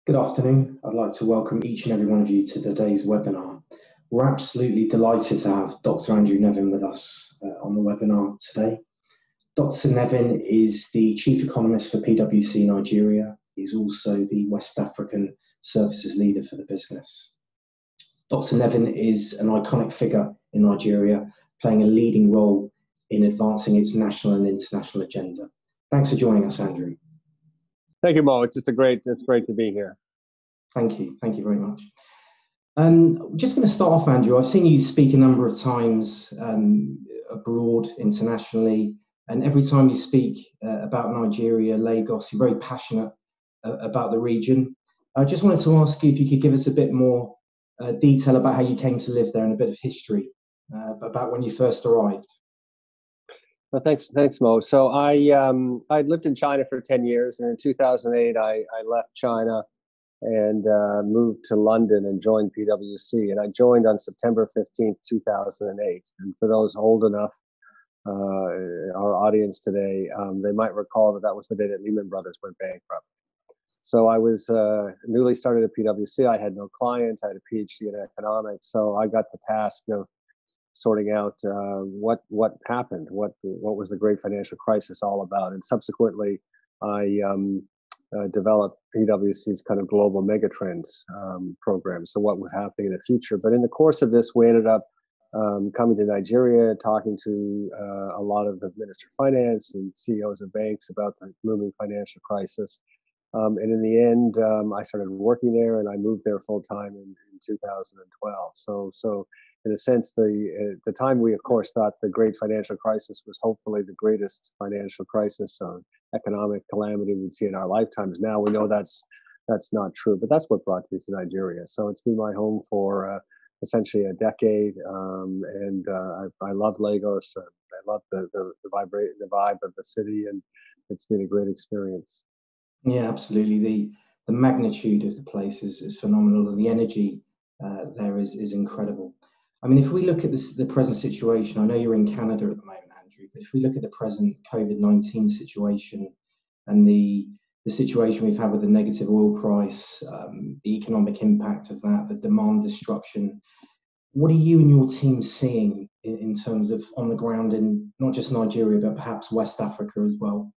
Good afternoon. I'd like to welcome each and every one of you to today's webinar. We're absolutely delighted to have Dr. Andrew Nevin with us on the webinar today. Dr. Nevin is the Chief Economist for PwC Nigeria. He's also the West African Services Leader for the business. Dr. Nevin is an iconic figure in Nigeria, playing a leading role in advancing its national and international agenda. Thanks for joining us, Andrew. Thank you, Mo. It's great to be here. Thank you very much. Just going to start off, Andrew. I've seen you speak a number of times abroad, internationally, and every time you speak about Nigeria, Lagos, you're very passionate about the region. I just wanted to ask you if you could give us a bit more detail about how you came to live there and a bit of history about when you first arrived. Well, thanks, Mo. So I lived in China for 10 years, and in 2008 I left China and moved to London and joined PwC. And I joined on September 15th, 2008. And for those old enough, our audience today, they might recall that was the day that Lehman Brothers went bankrupt. So I was newly started at PwC. I had no clients. I had a PhD in economics. So I got the task of sorting out what happened, what was the great financial crisis all about. And subsequently, I developed PwC's kind of global megatrends program, so what was happening in the future. But in the course of this, we ended up coming to Nigeria, talking to a lot of the Minister of Finance and CEOs of banks about the looming financial crisis. And in the end, I started working there, and I moved there full time in 2012. So in a sense, the time we, of course, thought the great financial crisis was hopefully the greatest financial crisis or economic calamity we'd see in our lifetimes. Now we know that's not true, but that's what brought me to Nigeria. So it's been my home for essentially a decade, and I love Lagos. I love the vibe of the city, and it's been a great experience. Yeah, absolutely. The magnitude of the place is phenomenal, and the energy there is incredible. I mean, if we look at the present situation, I know you're in Canada at the moment, Andrew, but if we look at the present COVID-19 situation and the situation we've had with the negative oil price, the economic impact of that, the demand destruction, what are you and your team seeing in terms of on the ground in not just Nigeria, but perhaps West Africa as well?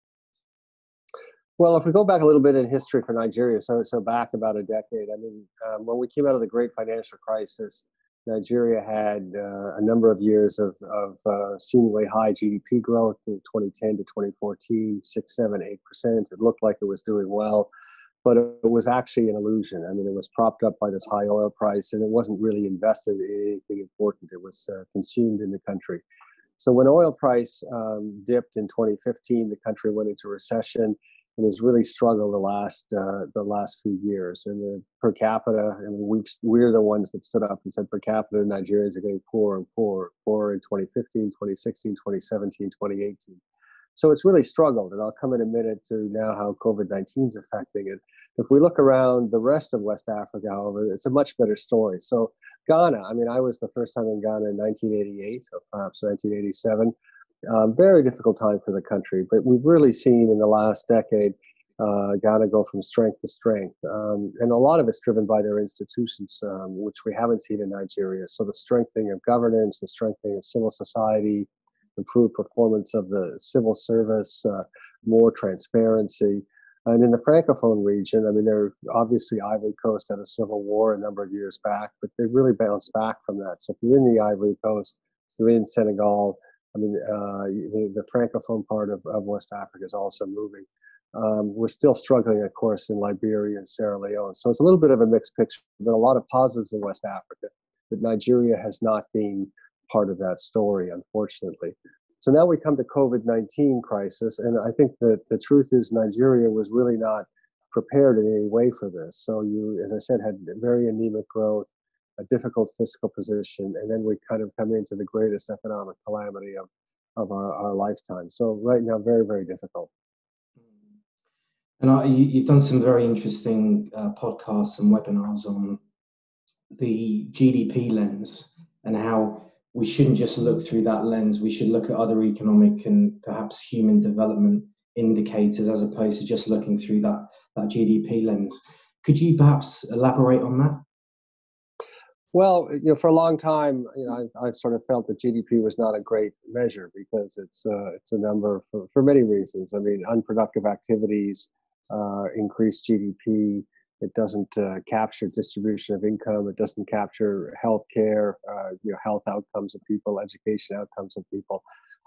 Well, if we go back a little bit in history for Nigeria, so back about a decade, I mean, when we came out of the great financial crisis, Nigeria had a number of years of seemingly high GDP growth in 2010 to 2014, 6, 7, 8%. It looked like it was doing well, but it was actually an illusion. I mean, it was propped up by this high oil price, and it wasn't really invested in anything important. It was consumed in the country. So when oil price dipped in 2015, the country went into recession and has really struggled the last few years. And the per capita, and we're the ones that stood up and said per capita Nigerians are getting poorer and poorer in 2015, 2016, 2017, 2018. So it's really struggled, and I'll come in a minute to now how COVID-19 is affecting it. If we look around the rest of West Africa, however, it's a much better story. So Ghana, I mean, I was the first time in Ghana in 1988, or perhaps 1987. Very difficult time for the country, but we've really seen in the last decade Ghana go from strength to strength. And a lot of it's driven by their institutions, which we haven't seen in Nigeria. So the strengthening of governance, the strengthening of civil society, improved performance of the civil service, more transparency. And in the Francophone region, I mean, they're obviously Ivory Coast had a civil war a number of years back, but they really bounced back from that. So if you're in the Ivory Coast, you're in Senegal, I mean, the Francophone part of West Africa is also moving. We're still struggling, of course, in Liberia and Sierra Leone. So it's a little bit of a mixed picture. There are a lot of positives in West Africa, but Nigeria has not been part of that story, unfortunately. So now we come to COVID-19 crisis, and I think that the truth is Nigeria was really not prepared in any way for this. So you, as I said, had very anemic growth, a difficult fiscal position, and then we kind of come into the greatest economic calamity of our lifetime. So right now, very, very difficult. And you've done some very interesting podcasts and webinars on the GDP lens and how we shouldn't just look through that lens. We should look at other economic and perhaps human development indicators as opposed to just looking through that GDP lens. Could you perhaps elaborate on that? Well, for a long time, I've sort of felt that GDP was not a great measure because it's a number for many reasons. I mean, unproductive activities increase GDP. It doesn't capture distribution of income. It doesn't capture health care, health outcomes of people, education outcomes of people.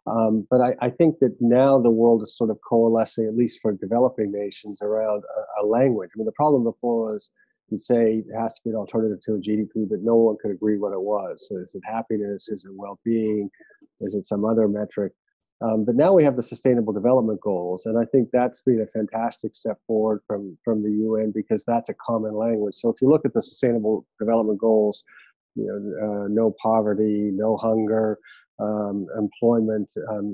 But I think that now the world is sort of coalescing, at least for developing nations, around a language. I mean, the problem before was you'd say it has to be an alternative to a GDP, but no one could agree what it was. So is it happiness? Is it well-being? Is it some other metric? But now we have the Sustainable Development Goals, and I think that's been a fantastic step forward from the UN because that's a common language. So if you look at the Sustainable Development Goals, no poverty, no hunger, employment,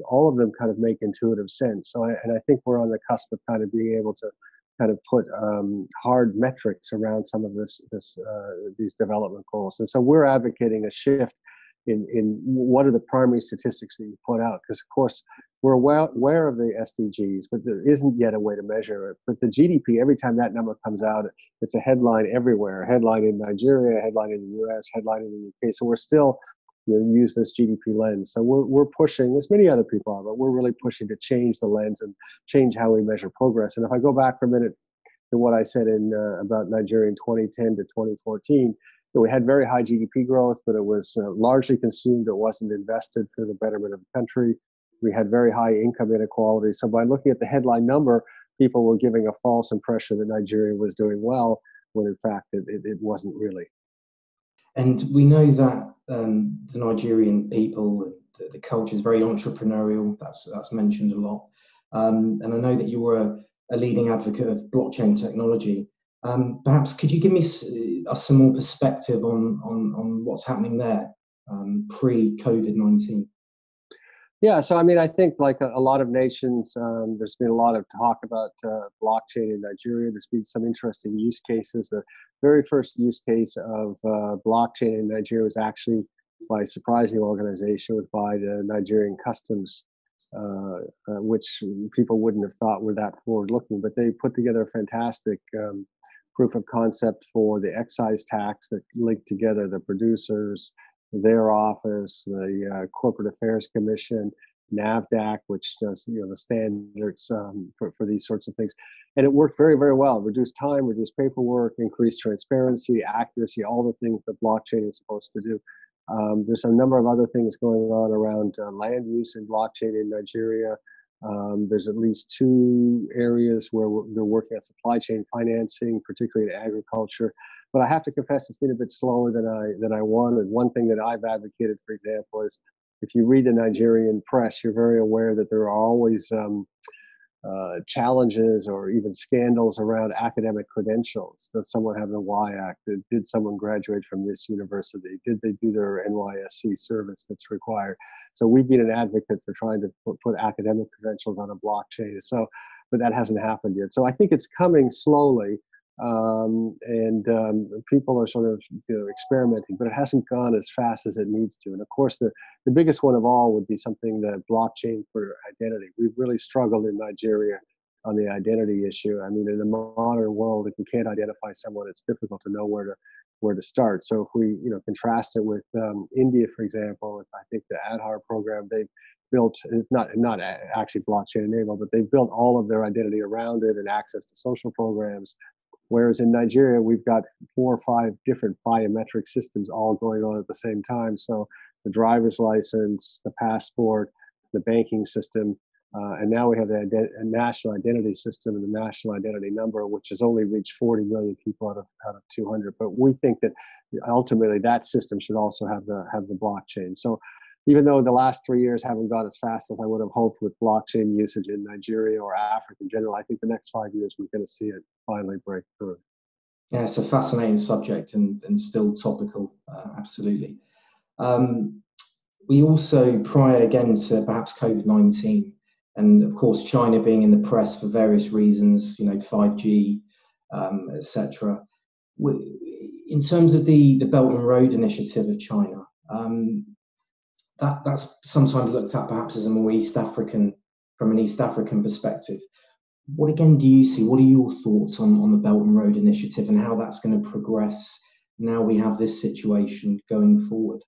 all of them kind of make intuitive sense. So I think we're on the cusp of kind of being able to kind of put hard metrics around some of these development goals. And so we're advocating a shift in what are the primary statistics that you put out, because of course we're aware of the SDGs, but there isn't yet a way to measure it. But the GDP, every time that number comes out, it's a headline everywhere, a headline in Nigeria, a headline in the US, headline in the UK. So we're still use this GDP lens. So we're pushing, as many other people are, but we're really pushing to change the lens and change how we measure progress. And if I go back for a minute to what I said about Nigeria in 2010 to 2014, we had very high GDP growth, but it was largely consumed. It wasn't invested for the betterment of the country. We had very high income inequality. So by looking at the headline number, people were giving a false impression that Nigeria was doing well, when in fact it wasn't really. And we know that the Nigerian people, the culture is very entrepreneurial. That's mentioned a lot. And I know that you're a leading advocate of blockchain technology. Perhaps could you give me us some more perspective on what's happening there pre-COVID-19? Yeah, so I mean, I think like a lot of nations, there's been a lot of talk about blockchain in Nigeria. There's been some interesting use cases. The very first use case of blockchain in Nigeria was actually by a surprising organization, was by the Nigerian Customs, which people wouldn't have thought were that forward-looking, but they put together a fantastic proof of concept for the excise tax that linked together the producers, their office, the Corporate Affairs Commission, NAVDAC, which does the standards for these sorts of things. And it worked very, very well. Reduced time, reduced paperwork, increased transparency, accuracy, all the things that blockchain is supposed to do. There's a number of other things going on around land use in blockchain in Nigeria. There's at least 2 areas where they're working on supply chain financing, particularly in agriculture. But I have to confess, it's been a bit slower than I wanted. One thing that I've advocated, for example, is if you read the Nigerian press, you're very aware that there are always challenges or even scandals around academic credentials. Does someone have the Y-Act? Did someone graduate from this university? Did they do their NYSC service that's required? So we've been an advocate for trying to put academic credentials on a blockchain. So, but that hasn't happened yet. So I think it's coming slowly. And people are sort of experimenting, but it hasn't gone as fast as it needs to. And of course, the biggest one of all would be something that blockchain for identity. We've really struggled in Nigeria on the identity issue. I mean, in the modern world, if you can't identify someone, it's difficult to know where to start. So if we contrast it with India, for example, I think the Aadhaar program, they've built, it's not actually blockchain enabled, but they've built all of their identity around it and access to social programs. Whereas in Nigeria, we've got 4 or 5 different biometric systems all going on at the same time. So the driver's license, the passport, the banking system, and now we have the national identity system and the national identity number, which has only reached 40 million people out of 200. But we think that ultimately that system should also have the blockchain. So even though the last 3 years haven't gone as fast as I would have hoped with blockchain usage in Nigeria or Africa in general, I think the next 5 years we're going to see it finally break through. Yeah, it's a fascinating subject and still topical, absolutely. We also, prior again to perhaps COVID-19, and of course China being in the press for various reasons, 5G, etc. In terms of the Belt and Road Initiative of China, that's sometimes looked at perhaps as a more from an East African perspective. what again do you see? What are your thoughts on the Belt and Road Initiative and how that's going to progress now we have this situation going forward?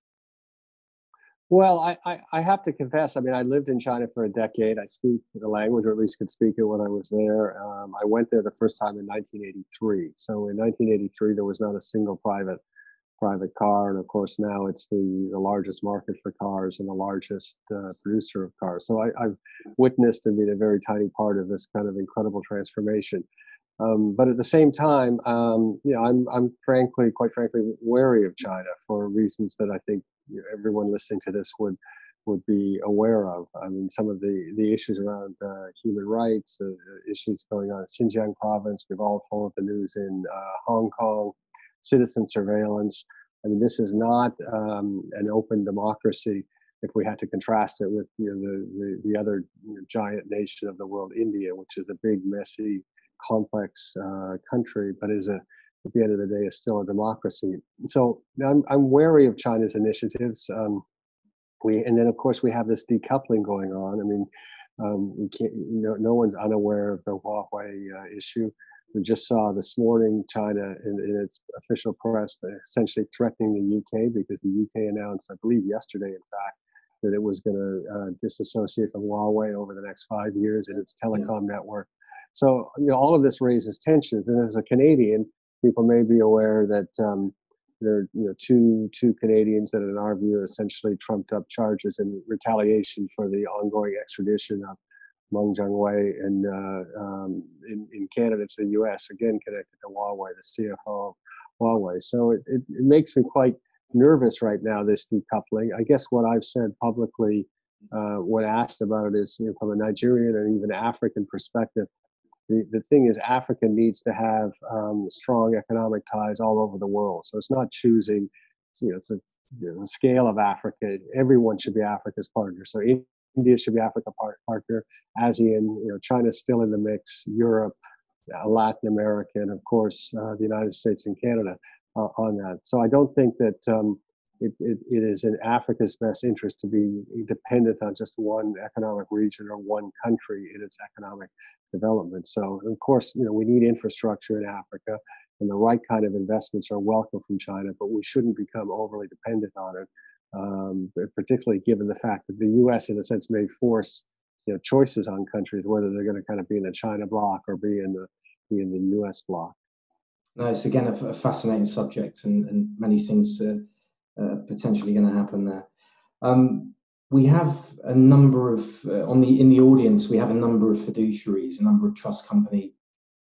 Well, I have to confess, I mean, I lived in China for a decade. I speak the language, or at least could speak it when I was there. I went there the first time in 1983. So in 1983, there was not a single private car, and of course now it's the largest market for cars and the largest producer of cars. So I've witnessed and been a very tiny part of this kind of incredible transformation. But at the same time, I'm quite frankly, wary of China for reasons that I think everyone listening to this would be aware of. I mean, some of the issues around human rights, issues going on in Xinjiang province. We've all followed the news in Hong Kong, citizen surveillance. I mean, this is not an open democracy. If we had to contrast it with the other giant nation of the world, India, which is a big, messy, complex country, but at the end of the day, is still a democracy. So I'm wary of China's initiatives. And then of course we have this decoupling going on. I mean, we can't. No one's unaware of the Huawei issue. We just saw this morning China in its official press essentially threatening the UK, because the UK announced, I believe yesterday, in fact, that it was going to disassociate from Huawei over the next 5 years in its telecom network. So all of this raises tensions. And as a Canadian, people may be aware that there are two Canadians that, in our view, essentially trumped up charges in retaliation for the ongoing extradition of Meng Jianwei and in Canada to the U.S., again connected to Huawei, the CFO of Huawei. So it makes me quite nervous right now, this decoupling. I guess what I've said publicly when asked about it is, from a Nigerian and even African perspective, the thing is, Africa needs to have strong economic ties all over the world. So it's not choosing, it's the scale of Africa. Everyone should be Africa's partner. So India should be Africa partner. ASEAN, China's still in the mix. Europe, Latin America, and of course the United States and Canada on that. So I don't think that it is in Africa's best interest to be dependent on just one economic region or one country in its economic development. So of course, we need infrastructure in Africa, and the right kind of investments are welcome from China, but we shouldn't become overly dependent on it, particularly given the fact that the U.S. in a sense may force choices on countries whether they're going to kind of be in the China bloc or be in the U.S. bloc. No, it's again a fascinating subject, and many things potentially going to happen there. We have a number of in the audience. We have a number of fiduciaries, a number of trust company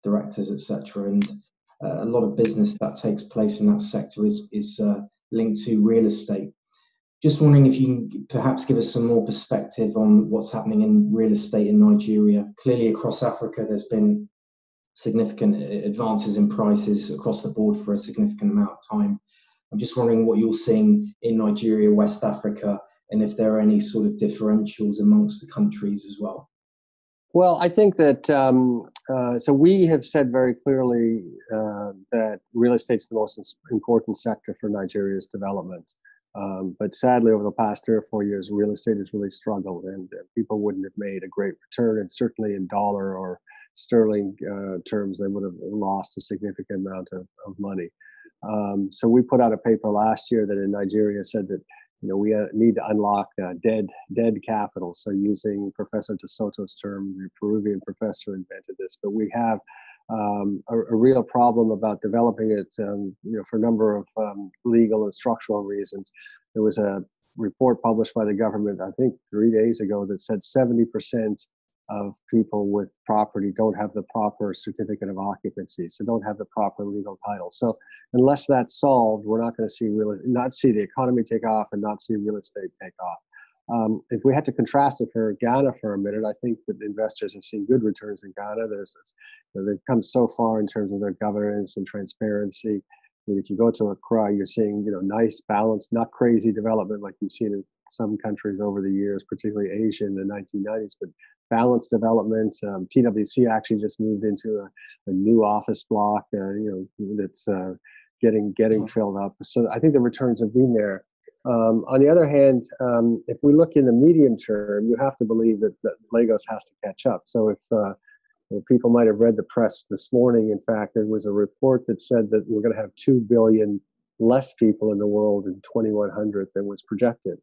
directors, etc., and a lot of business that takes place in that sector is linked to real estate. Just wondering if you can perhaps give us some more perspective on what's happening in real estate in Nigeria. Clearly, across Africa, there's been significant advances in prices across the board for a significant amount of time. I'm just wondering what you're seeing in Nigeria, West Africa, and if there are any sort of differentials amongst the countries as well. Well, I think that, so we have said very clearly that real estate's the most important sector for Nigeria's development. But sadly, over the past 3 or 4 years, real estate has really struggled, and people wouldn't have made a great return. And certainly in dollar or sterling terms, they would have lost a significant amount of money. So we put out a paper last year that in Nigeria said that we need to unlock dead capital. So using Professor De Soto's term, the Peruvian professor invented this, but we have a real problem about developing it, for a number of legal and structural reasons. There was a report published by the government, I think 3 days ago, that said 70% of people with property don't have the proper certificate of occupancy, so don't have the proper legal title. So unless that's solved, we're not going to not see the economy take off and not see real estate take off. If we had to contrast it for Ghana for a minute, I think that investors have seen good returns in Ghana. They've come so far in terms of their governance and transparency. I mean, if you go to Accra, you're seeing nice, balanced, not crazy development like you've seen in some countries over the years, particularly Asia in the 1990s, but balanced development. PwC actually just moved into a new office block, that's getting filled up. So I think the returns have been there. On the other hand, if we look in the medium term, you have to believe that Lagos has to catch up. So if People might have read the press this morning. In fact, there was a report that said that we're going to have 2 billion less people in the world in 2100 than was projected,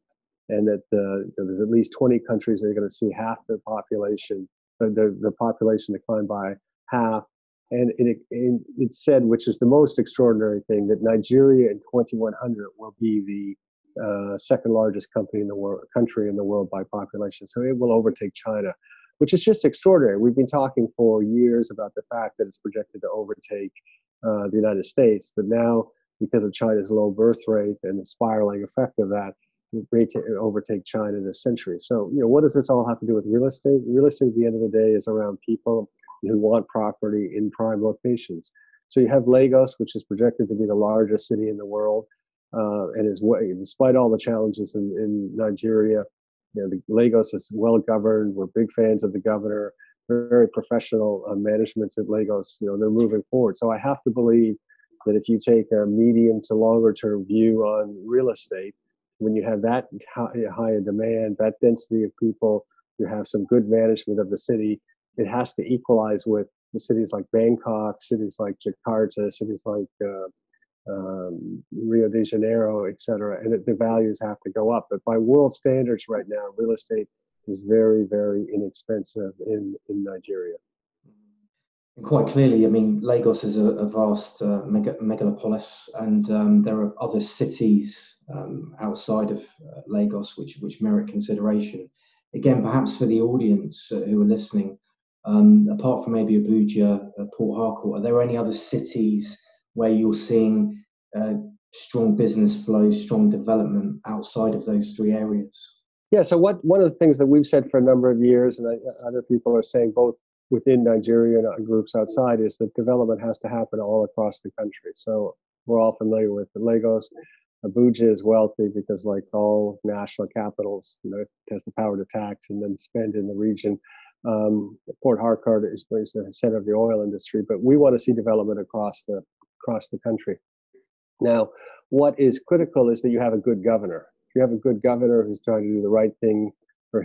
and that there's at least 20 countries that are going to see half their population, the population decline by half. And it said, which is the most extraordinary thing, that Nigeria in 2100 will be the second largest country in the world by population. So it will overtake China, which is just extraordinary. We've been talking for years about the fact that it's projected to overtake the United States, but now, because of China's low birth rate and the spiraling effect of that, it may overtake China this century. So, what does this all have to do with real estate? Real estate, at the end of the day, is around people who want property in prime locations. So you have Lagos, which is projected to be the largest city in the world, and despite all the challenges in Nigeria, Lagos is well governed. We're big fans of the governor. Very professional managements at Lagos. They're moving forward. So I have to believe that if you take a medium to longer term view on real estate, when you have that high a demand, that density of people, you have some good management of the city, it has to equalize with the cities like Bangkok, cities like Jakarta, cities like Rio de Janeiro, et cetera, and the values have to go up. But by world standards right now, real estate is very, very inexpensive in Nigeria. And quite clearly, I mean, Lagos is a vast megalopolis, and there are other cities outside of Lagos which merit consideration. Again, perhaps for the audience who are listening, apart from maybe Abuja, Port Harcourt, are there any other cities where you're seeing strong business flow, strong development outside of those three areas? Yeah, so one of the things that we've said for a number of years, and other people are saying both within Nigeria and groups outside, is that development has to happen all across the country. So we're all familiar with Lagos. Abuja is wealthy because, like all national capitals, it has the power to tax and then spend in the region. Port Harcourt is the center of the oil industry, but we want to see development across the country. Now, what is critical is that you have a good governor. If you have a good governor who's trying to do the right thing for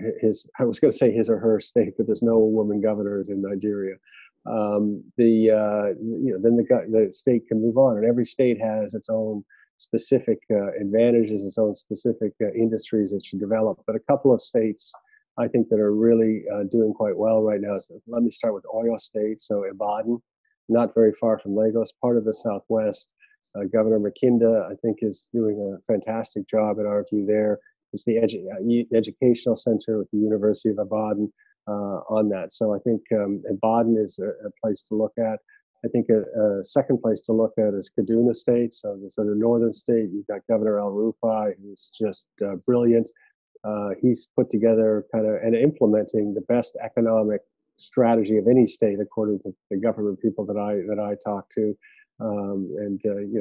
I was going to say his or her state, but there's no woman governors in Nigeria. Then the state can move on, and every state has its own specific advantages, its own specific industries it should develop. But a couple of states, I think, that are really doing quite well right now. So let me start with Oyo State. So Ibadan, not very far from Lagos, part of the Southwest. Governor Makinda, I think, is doing a fantastic job in our view there. It's the educational center with the University of Ibadan on that. So I think Ibadan is a place to look at. I think a second place to look at is Kaduna State. So the sort of northern state, you've got Governor Al-Rufai, who's just brilliant. He's put together and implementing the best economic strategy of any state, according to the government people that I talk to.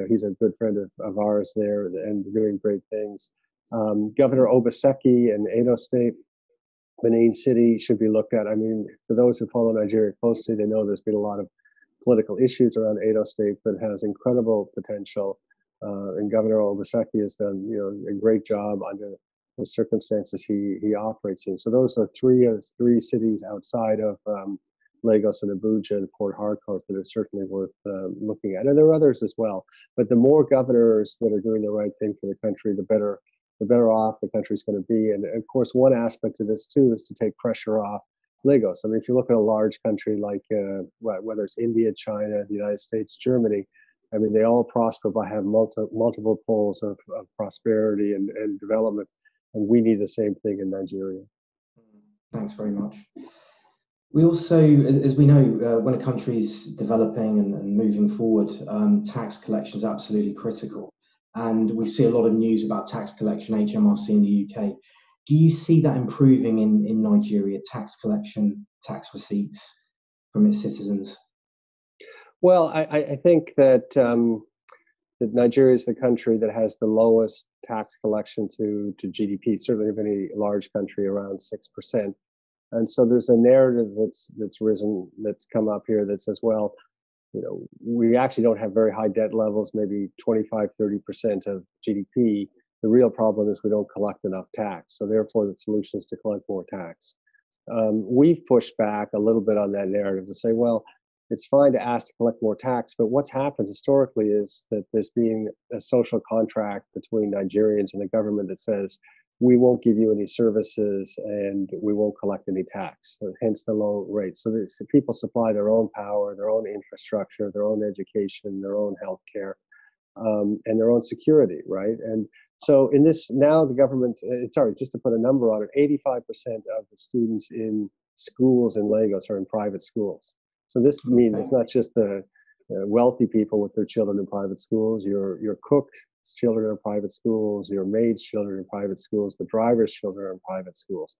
He's a good friend of ours there and doing great things. Governor Obaseki in Edo State, Benin City, should be looked at. I mean, for those who follow Nigeria closely, they know there's been a lot of political issues around Edo State, but has incredible potential. And Governor Obaseki has done a great job under the circumstances he operates in. So those are three cities outside of Lagos and Abuja and Port Harcourt that are certainly worth looking at. And there are others as well. But the more governors that are doing the right thing for the country, the better off the country's going to be. And of course, one aspect of this too is to take pressure off Lagos. I mean, if you look at a large country like whether it's India, China, the United States, Germany, I mean, they all prosper by having multiple poles of prosperity and development. And we need the same thing in Nigeria. Thanks very much. We also, as we know, when a country's developing and moving forward, tax collection is absolutely critical. And we see a lot of news about tax collection, HMRC in the UK. Do you see that improving in Nigeria, tax collection, tax receipts from its citizens? Well, I think that Nigeria is the country that has the lowest tax collection to GDP, certainly of any large country, around 6%. And so there's a narrative that's come up here that says, well, we actually don't have very high debt levels, maybe 25, 30% of GDP. The real problem is we don't collect enough tax. So therefore, the solution is to collect more tax. We've pushed back a little bit on that narrative to say, well, it's fine to ask to collect more tax, but what's happened historically is that there's been a social contract between Nigerians and the government that says, we won't give you any services and we won't collect any tax, so hence the low rates. So people supply their own power, their own infrastructure, their own education, their own healthcare, and their own security, right? And so in this, now the government, sorry, just to put a number on it, 85% of the students in schools in Lagos are in private schools. So this means it's not just the wealthy people with their children in private schools, your cook's children are in private schools, your maid's children in private schools, the driver's children are in private schools.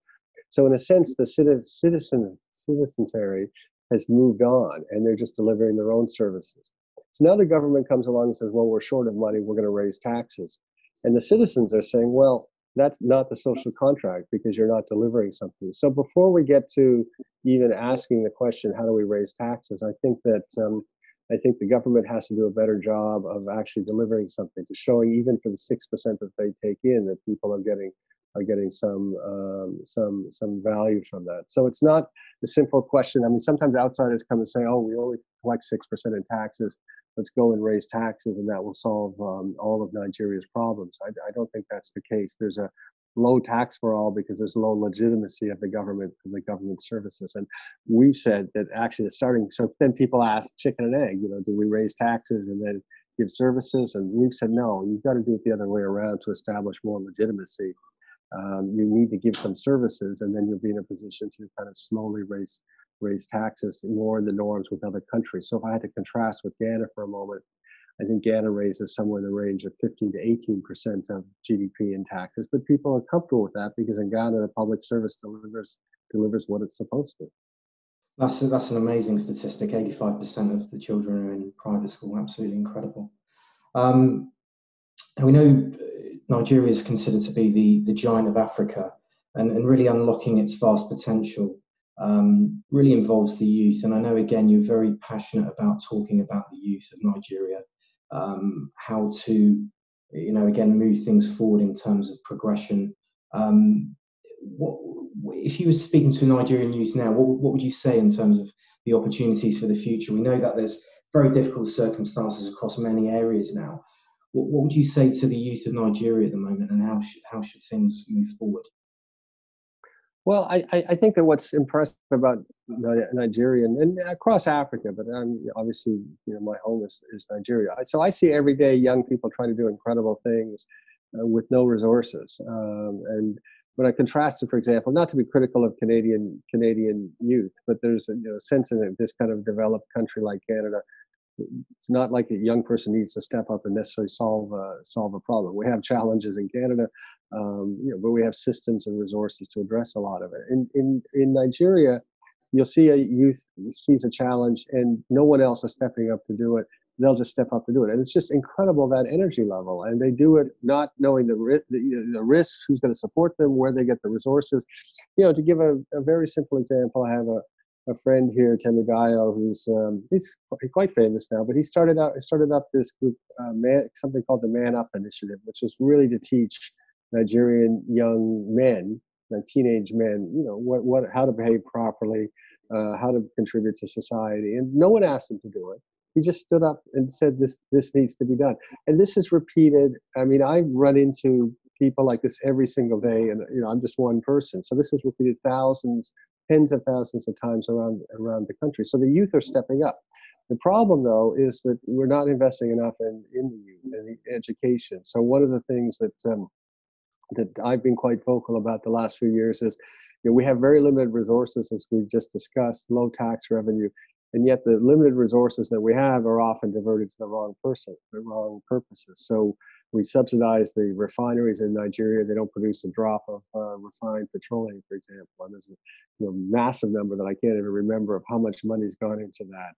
So in a sense, the citizenry has moved on and they're just delivering their own services. So now the government comes along and says, well, we're short of money, we're going to raise taxes. And the citizens are saying, well, that's not the social contract because you're not delivering something. So before we get to even asking the question, how do we raise taxes? I think that the government has to do a better job of actually delivering something, to showing even for the 6% that they take in that people are getting some value from that. So it's not a simple question. I mean, sometimes outsiders come and say, oh, we only collect 6% in taxes. Let's go and raise taxes and that will solve all of Nigeria's problems. I don't think that's the case. There's a low tax for all because there's low legitimacy of the government and the government services. And we said that actually the starting, so then people ask chicken and egg, do we raise taxes and then give services? And we've said, no, you've got to do it the other way around to establish more legitimacy. You need to give some services and then you'll be in a position to kind of slowly raise taxes more in the norms with other countries. So if I had to contrast with Ghana for a moment, I think Ghana raises somewhere in the range of 15 to 18% of GDP in taxes, but people are comfortable with that because in Ghana, the public service delivers what it's supposed to. That's an amazing statistic. 85% of the children are in private school. Absolutely incredible. And we know Nigeria is considered to be the giant of Africa, and really unlocking its vast potential really involves the youth. And I know, again, you're very passionate about talking about the youth of Nigeria, how to, again, move things forward in terms of progression. If you were speaking to Nigerian youth now, what would you say in terms of the opportunities for the future? We know that there's very difficult circumstances across many areas now. What would you say to the youth of Nigeria at the moment, and how should things move forward? Well, I think that what's impressive about Nigeria and across Africa, but obviously, my home is Nigeria. So I see every day young people trying to do incredible things with no resources. And when I contrast it, for example, not to be critical of Canadian youth, but there's a sense in this kind of developed country like Canada, it's not like a young person needs to step up and necessarily solve a problem. We have challenges in Canada, but we have systems and resources to address a lot of it. In Nigeria, you'll see a youth sees a challenge and no one else is stepping up to do it. They'll just step up to do it, and it's just incredible, that energy level. And they do it not knowing the risks, who's going to support them, where they get the resources. To give a very simple example, I have a friend here, Temidayo, who's he's quite famous now, but he started up this group, something called the Man Up Initiative, which was really to teach Nigerian young men, teenage men, how to behave properly, how to contribute to society. And no one asked him to do it. He just stood up and said, this needs to be done. And this is repeated. I mean, I run into people like this every single day, and I'm just one person. So this is repeated tens of thousands of times around the country. So the youth are stepping up. The problem, though, is that we're not investing enough in the youth and the education. So one of the things that I've been quite vocal about the last few years is, we have very limited resources, as we've just discussed, low tax revenue, and yet the limited resources that we have are often diverted to the wrong purposes. So we subsidize the refineries in Nigeria. They don't produce a drop of refined petroleum, for example. And there's a massive number that I can't even remember of how much money's gone into that.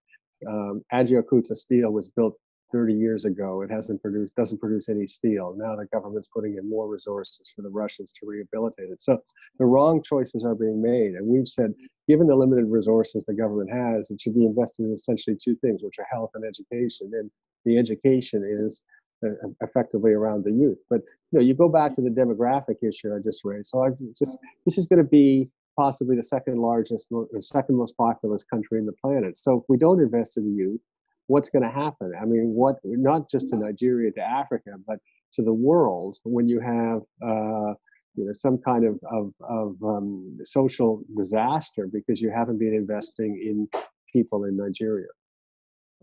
Ajaokuta steel was built 30 years ago. It doesn't produce any steel. Now the government's putting in more resources for the Russians to rehabilitate it. So the wrong choices are being made. And we've said, given the limited resources the government has, it should be invested in essentially two things, which are health and education. And the education is effectively around the youth. But you go back to the demographic issue I just raised. So this is going to be possibly the second most populous country in the planet. So if we don't invest in the youth, what's going to happen? I mean, not just to Nigeria, to Africa, but to the world when you have some kind of social disaster because you haven't been investing in people in Nigeria.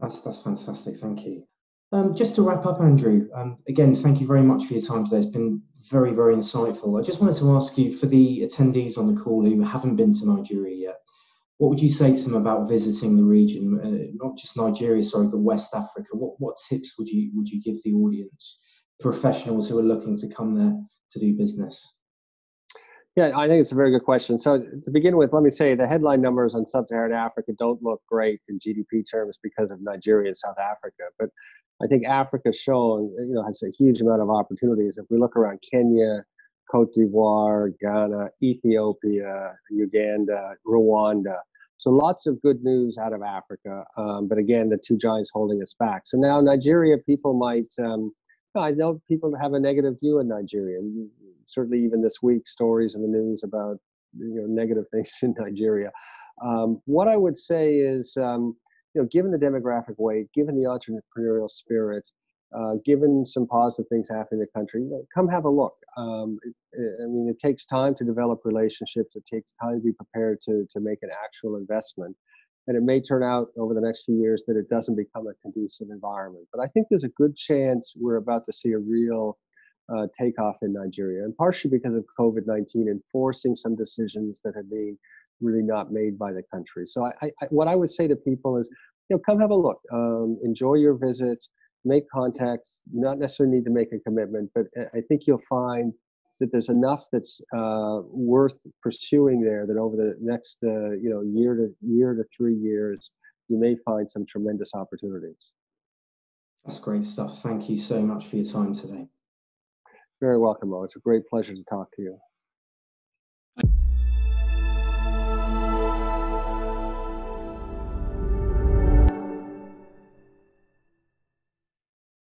That's fantastic. Thank you. Just to wrap up, Andrew, again, thank you very much for your time today. It's been very, very insightful. I just wanted to ask you, for the attendees on the call who haven't been to Nigeria yet, what would you say to them about visiting the region, not just Nigeria, but West Africa? What tips would you give the audience, professionals who are looking to come there to do business? Yeah, I think it's a very good question. So to begin with, let me say the headline numbers on sub-Saharan Africa don't look great in GDP terms because of Nigeria and South Africa. But I think Africa's shown, has a huge amount of opportunities. If we look around Kenya, Cote d'Ivoire, Ghana, Ethiopia, Uganda, Rwanda. So lots of good news out of Africa. But again, the two giants holding us back. So now Nigeria, people might, I know people have a negative view of Nigeria. And certainly even this week, stories in the news about negative things in Nigeria. What I would say is, given the demographic weight, given the entrepreneurial spirit, given some positive things happening in the country, come have a look. It takes time to develop relationships. It takes time to be prepared to make an actual investment. And it may turn out over the next few years that it doesn't become a conducive environment. But I think there's a good chance we're about to see a real takeoff in Nigeria, and partially because of COVID-19 and forcing some decisions that have been really not made by the country. So what I would say to people is, come have a look, enjoy your visits, make contacts, not necessarily need to make a commitment, but I think you'll find that there's enough that's worth pursuing there that over the next year to 3 years, you may find some tremendous opportunities. That's great stuff. Thank you so much for your time today. Very welcome, Mo. It's a great pleasure to talk to you.